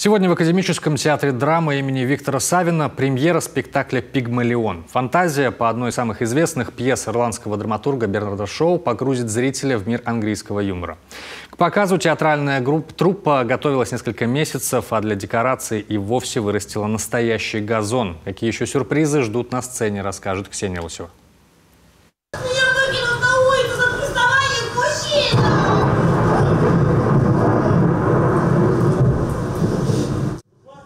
Сегодня в Академическом театре драмы имени Виктора Савина премьера спектакля «Пигмалион». Фантазия по одной из самых известных пьес ирландского драматурга Бернарда Шоу погрузит зрителя в мир английского юмора. К показу театральная труппа готовилась несколько месяцев, а для декораций и вовсе вырастила настоящий газон. Какие еще сюрпризы ждут на сцене, расскажет Ксения Лосева.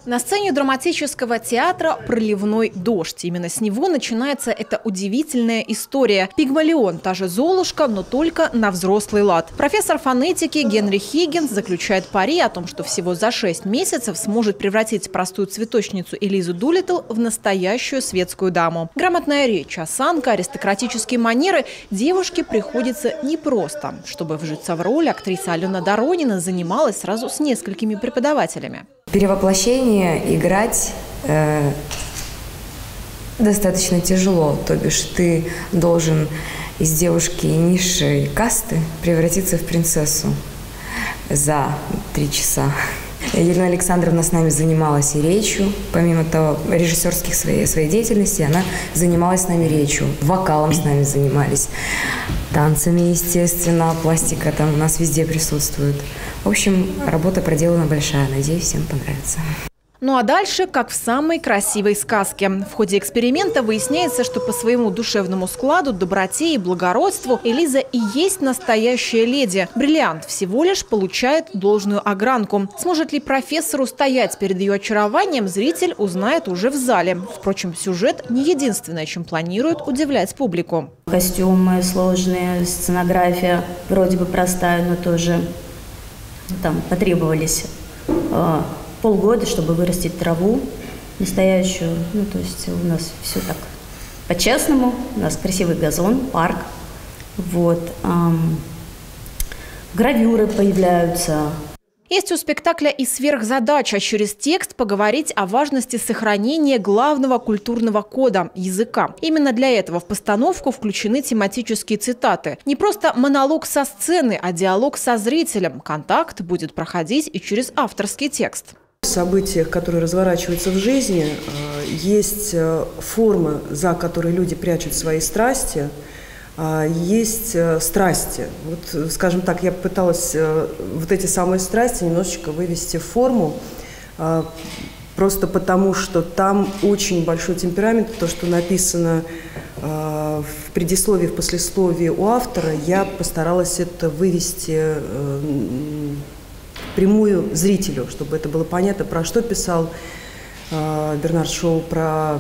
На сцене драматического театра проливной дождь. Именно с него начинается эта удивительная история. Пигмалион – та же Золушка, но только на взрослый лад. Профессор фонетики Генри Хиггинс заключает пари о том, что всего за 6 месяцев сможет превратить простую цветочницу Элизу Дулиттл в настоящую светскую даму. Грамотная речь, осанка, аристократические манеры девушке приходится непросто. Чтобы вжиться в роль, актриса Алена Доронина занималась сразу с несколькими преподавателями. Перевоплощение играть достаточно тяжело, то бишь ты должен из девушки низшей касты превратиться в принцессу за 3 часа. Елена Александровна с нами занималась и речью, помимо того, режиссерских своей деятельности, она занималась с нами речью, вокалом с нами занимались, танцами, естественно, пластика там у нас везде присутствует. В общем, работа проделана большая, надеюсь, всем понравится. Ну а дальше, как в самой красивой сказке. В ходе эксперимента выясняется, что по своему душевному складу, доброте и благородству Элиза и есть настоящая леди. Бриллиант всего лишь получает должную огранку. Сможет ли профессор устоять перед ее очарованием, зритель узнает уже в зале. Впрочем, сюжет не единственное, чем планирует удивлять публику. Костюмы сложные, сценография вроде бы простая, но тоже там потребовались полгода, чтобы вырастить траву настоящую. Ну, то есть у нас все так по-честному. У нас красивый газон, парк. Вот. Гравюры появляются. Есть у спектакля и сверхзадача через текст поговорить о важности сохранения главного культурного кода – языка. Именно для этого в постановку включены тематические цитаты. Не просто монолог со сцены, а диалог со зрителем. Контакт будет проходить и через авторский текст. В событиях, которые разворачиваются в жизни, есть формы, за которые люди прячут свои страсти, есть страсти. Вот, скажем так, я пыталась вот эти самые страсти немножечко вывести в форму, просто потому что там очень большой темперамент, то, что написано в предисловии, в послесловии у автора, я постаралась это вывести прямую зрителю, чтобы это было понятно, про что писал Бернард Шоу, про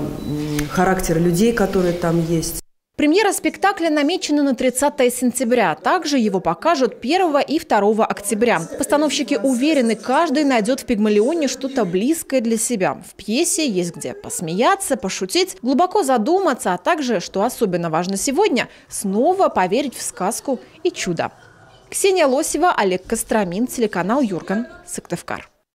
характер людей, которые там есть. Премьера спектакля намечена на 30 сентября. Также его покажут 1 и 2 октября. Постановщики уверены, каждый найдет в «Пигмалионе» что-то близкое для себя. В пьесе есть где посмеяться, пошутить, глубоко задуматься, а также, что особенно важно сегодня, снова поверить в сказку и чудо. Ксения Лосева, Олег Костромин, телеканал Юрган, Сыктывкар.